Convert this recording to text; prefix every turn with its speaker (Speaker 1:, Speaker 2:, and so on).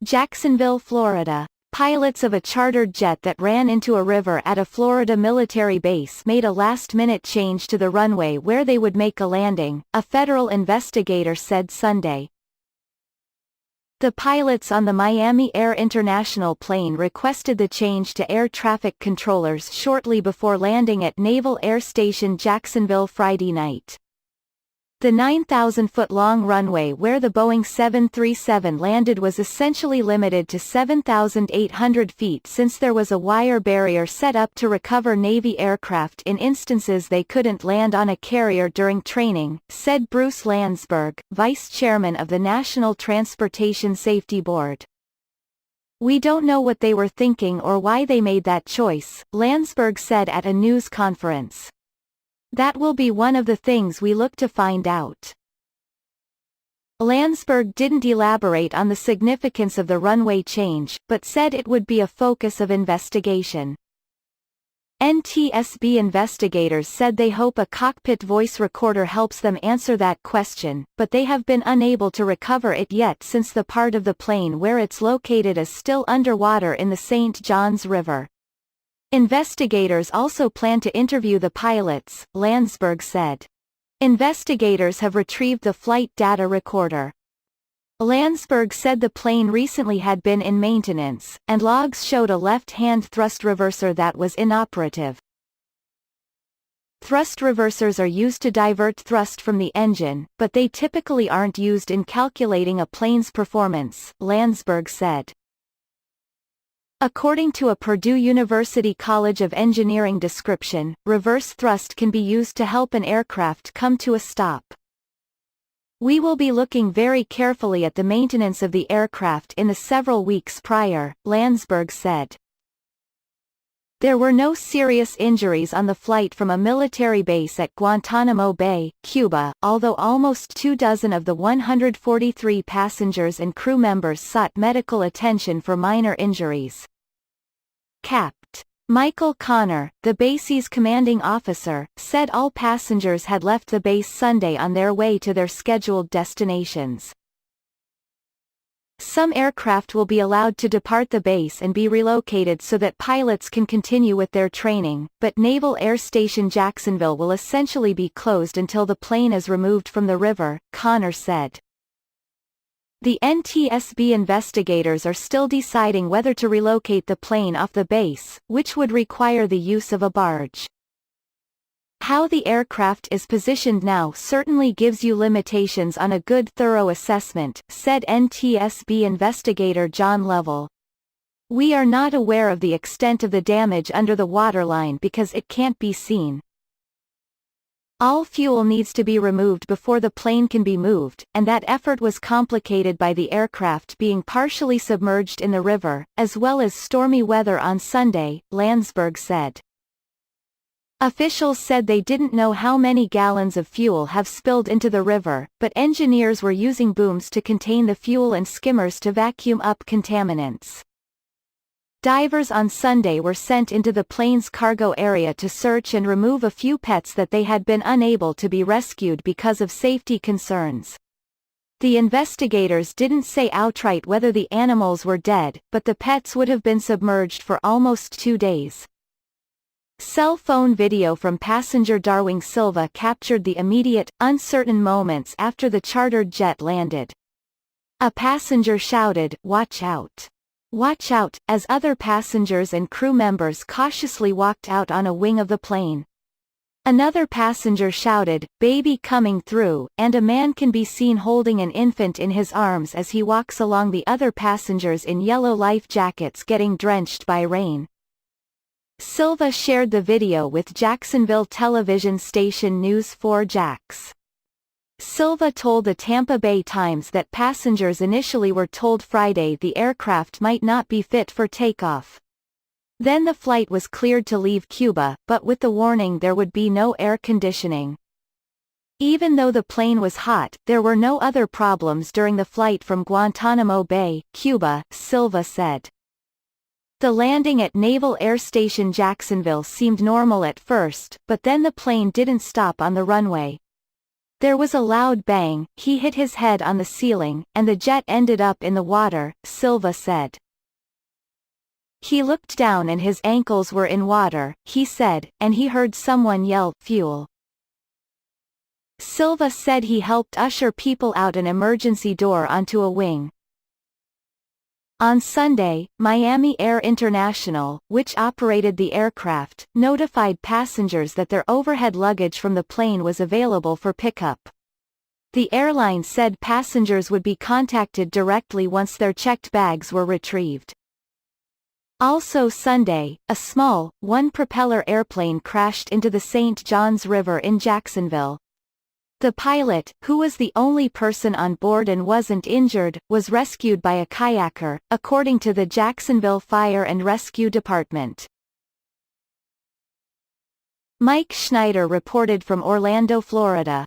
Speaker 1: Jacksonville, Florida. Pilots of a chartered jet that ran into a river at a Florida military base made a last-minute change to the runway where they would make a landing, a federal investigator said Sunday. The pilots on the Miami Air International plane requested the change to air traffic controllers shortly before landing at Naval Air Station Jacksonville Friday night. The 9,000-foot-long runway where the Boeing 737 landed was essentially limited to 7,800 feet since there was a wire barrier set up to recover Navy aircraft in instances they couldn't land on a carrier during training, said Bruce Landsberg, vice chairman of the National Transportation Safety Board. "We don't know what they were thinking or why they made that choice," Landsberg said at a news conference. "That will be one of the things we look to find out." Landsberg didn't elaborate on the significance of the runway change, but said it would be a focus of investigation. NTSB investigators said they hope a cockpit voice recorder helps them answer that question, but they have been unable to recover it yet since the part of the plane where it's located is still underwater in the St. Johns River. Investigators also plan to interview the pilots, Landsberg said. Investigators have retrieved the flight data recorder. Landsberg said the plane recently had been in maintenance, and logs showed a left-hand thrust reverser that was inoperative. Thrust reversers are used to divert thrust from the engine, but they typically aren't used in calculating a plane's performance, Landsberg said. According to a Purdue University College of Engineering description, reverse thrust can be used to help an aircraft come to a stop. "We will be looking very carefully at the maintenance of the aircraft in the several weeks prior," Landsberg said. There were no serious injuries on the flight from a military base at Guantanamo Bay, Cuba, although almost 24 of the 143 passengers and crew members sought medical attention for minor injuries. Capt. Michael Connor, the base's commanding officer, said all passengers had left the base Sunday on their way to their scheduled destinations. Some aircraft will be allowed to depart the base and be relocated so that pilots can continue with their training, but Naval Air Station Jacksonville will essentially be closed until the plane is removed from the river, Connor said. The NTSB investigators are still deciding whether to relocate the plane off the base, which would require the use of a barge. "How the aircraft is positioned now certainly gives you limitations on a good thorough assessment," said NTSB investigator John Lovell. "We are not aware of the extent of the damage under the waterline because it can't be seen. All fuel needs to be removed before the plane can be moved, and that effort was complicated by the aircraft being partially submerged in the river, as well as stormy weather on Sunday," Landsberg said. Officials said they didn't know how many gallons of fuel have spilled into the river, but engineers were using booms to contain the fuel and skimmers to vacuum up contaminants. Divers on Sunday were sent into the plane's cargo area to search and remove a few pets that they had been unable to be rescued because of safety concerns. The investigators didn't say outright whether the animals were dead, but the pets would have been submerged for almost 2 days. Cell phone video from passenger Darwin Silva captured the immediate, uncertain moments after the chartered jet landed. A passenger shouted, "Watch out! Watch out," as other passengers and crew members cautiously walked out on a wing of the plane. Another passenger shouted, "Baby coming through," and a man can be seen holding an infant in his arms as he walks along the other passengers in yellow life jackets getting drenched by rain. Silva shared the video with Jacksonville television station News 4 Jax. Silva told the Tampa Bay Times that passengers initially were told Friday the aircraft might not be fit for takeoff. Then the flight was cleared to leave Cuba, but with the warning there would be no air conditioning. Even though the plane was hot, there were no other problems during the flight from Guantanamo Bay, Cuba, Silva said. The landing at Naval Air Station Jacksonville seemed normal at first, but then the plane didn't stop on the runway. There was a loud bang, he hit his head on the ceiling, and the jet ended up in the water, Silva said. He looked down and his ankles were in water, he said, and he heard someone yell, "Fuel." Silva said he helped usher people out an emergency door onto a wing. On Sunday, Miami Air International, which operated the aircraft, notified passengers that their overhead luggage from the plane was available for pickup. The airline said passengers would be contacted directly once their checked bags were retrieved. Also Sunday, a small, one-propeller airplane crashed into the St. Johns River in Jacksonville. The pilot, who was the only person on board and wasn't injured, was rescued by a kayaker, according to the Jacksonville Fire and Rescue Department. Mike Schneider reported from Orlando, Florida.